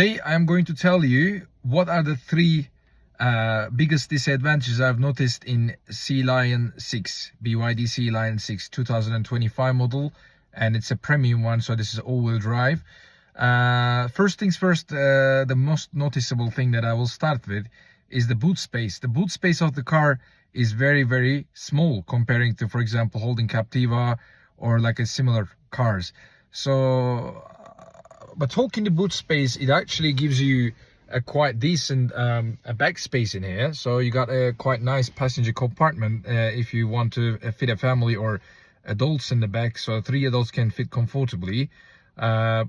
Today I'm going to tell you what are the three biggest disadvantages I've noticed in Sealion 6, BYD Sealion 6 2025 model, and it's a premium one, so this is all-wheel drive. First things first, the most noticeable thing that I will start with is the boot space. The boot space of the car is very, very small comparing to, for example, holding Captiva or like a similar cars. So but talking the boot space, it actually gives you a quite decent a back space in here. So you got a quite nice passenger compartment if you want to fit a family or adults in the back, so 3 adults can fit comfortably. But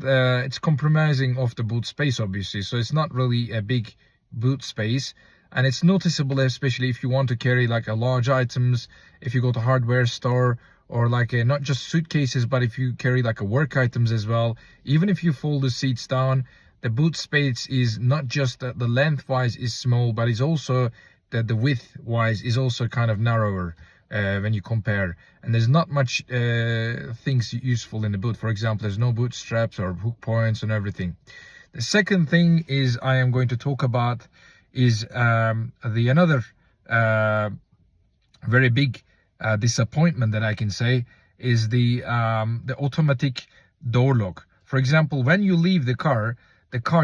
it's compromising of the boot space, obviously, so it's not really a big boot space, and it's noticeable especially if you want to carry like a large items, if you go to hardware store, or like not just suitcases, but if you carry like a work items as well. Even if you fold the seats down, the boot space is not just that the length wise is small, but it's also that the width wise is also kind of narrower when you compare, and there's not much things useful in the boot. For example, there's no boot straps or hook points and everything. The second thing is I am going to talk about is another very big disappointment that I can say is the automatic door lock. For example, when you leave the car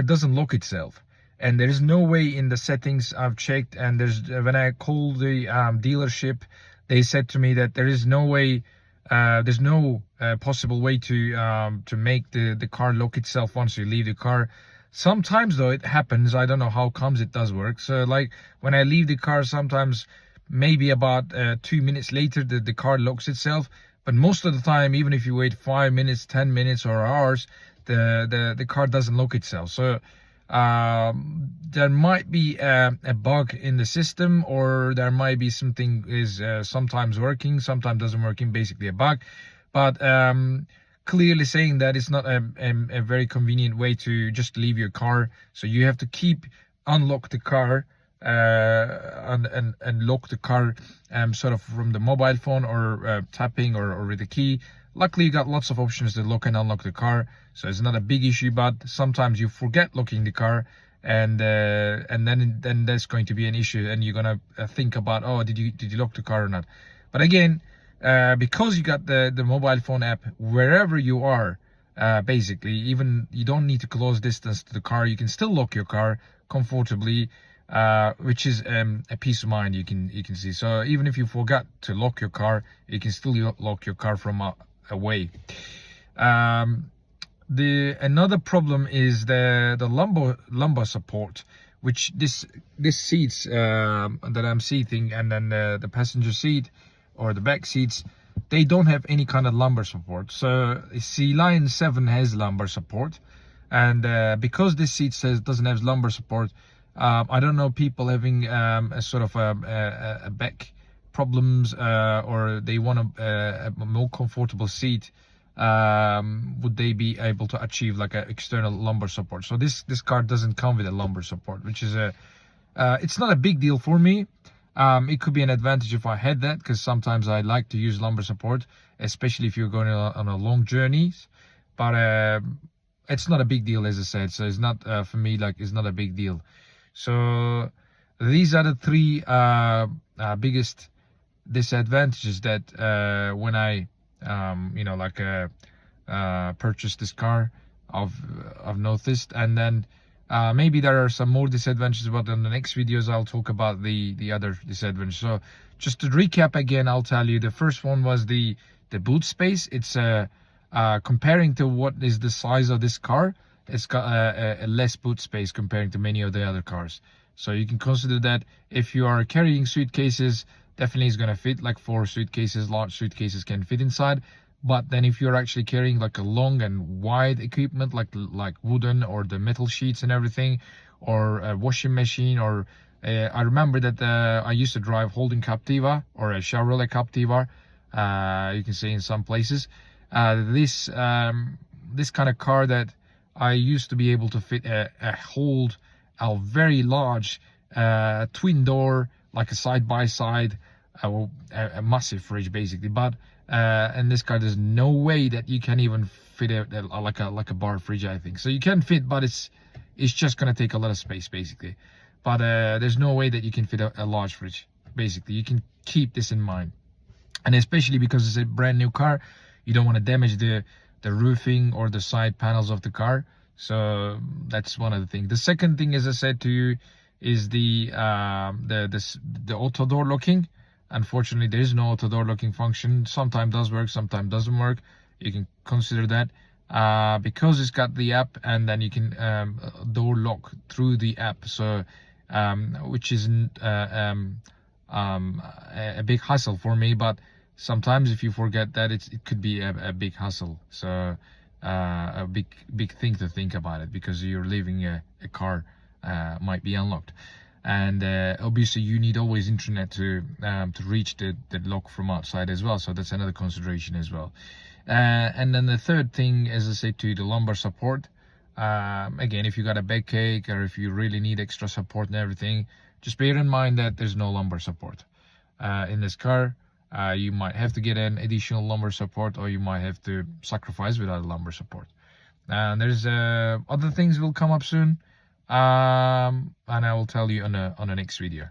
doesn't lock itself, and there is no way in the settings I've checked, and when I called the dealership, they said to me that there is no way, there's no possible way to make the car lock itself once you leave the car. Sometimes though it happens, I don't know how comes it does work. So like when I leave the car, sometimes maybe about 2 minutes later the car locks itself, but most of the time, even if you wait 5 minutes, 10 minutes or hours, the car doesn't lock itself. So there might be a bug in the system, or there might be something is sometimes working, sometimes doesn't working, basically a bug. But clearly saying that it's not a very convenient way to just leave your car, so you have to keep unlock the car and lock the car sort of from the mobile phone, or tapping or with the key. Luckily you got lots of options to lock and unlock the car, so it's not a big issue. But sometimes you forget locking the car, and then there's going to be an issue, and you're gonna think about, oh, did you lock the car or not. But again, because you got the mobile phone app wherever you are, basically, even you don't need to close distance to the car, you can still lock your car comfortably, which is a peace of mind, you can see. So even if you forgot to lock your car, you can still lock your car from away. Another problem is the lumbar support, which this seats that I'm seating, and then the passenger seat or the back seats, they don't have any kind of lumbar support. So Sealion 7 has lumbar support, and because this seat doesn't have lumbar support, I don't know, people having a sort of a back problems, or they want a more comfortable seat, would they be able to achieve like an external lumbar support? So this car doesn't come with a lumbar support, which is it's not a big deal for me. It could be an advantage if I had that, because sometimes I like to use lumbar support, especially if you're going on a long journeys. But it's not a big deal, as I said. So it's not for me, like, it's not a big deal. So these are the three biggest disadvantages that when I purchased this car, I've noticed. And then maybe there are some more disadvantages, but in the next videos I'll talk about the other disadvantages. So just to recap again, I'll tell you, the first one was the boot space. It's comparing to what is the size of this car, it's got a less boot space comparing to many of the other cars. So you can consider that if you are carrying suitcases, definitely is going to fit, like 4 suitcases, large suitcases can fit inside. But then if you're actually carrying like a long and wide equipment, like wooden or the metal sheets and everything, or a washing machine, or I remember that I used to drive holding Captiva or a Chevrolet Captiva, you can see in some places. This kind of car that I used to be able to fit hold a very large twin door, like a side by side, a massive fridge basically. But And this car, there's no way that you can even fit like a bar fridge, I think. So you can fit, but it's just gonna take a lot of space basically. But there's no way that you can fit a large fridge. Basically, you can keep this in mind, and especially because it's a brand new car, you don't want to damage the roofing or the side panels of the car. So that's one of the things. The second thing, as I said to you, is the auto door locking. Unfortunately, there is no auto door locking function. Sometimes does work, sometimes doesn't work. You can consider that because it's got the app, and then you can door lock through the app. So which isn't a big hassle for me, but sometimes if you forget that, it could be a big hassle. So a big thing to think about it, because you're leaving a car might be unlocked, and obviously you need always internet to reach the lock from outside as well. So that's another consideration as well. And then the third thing, as I said to you, the lumbar support. Again, if you got a backache, or if you really need extra support and everything, just bear in mind that there's no lumbar support in this car. You might have to get an additional lumbar support, or you might have to sacrifice without a lumbar support. And there's other things will come up soon, and I will tell you on the next video.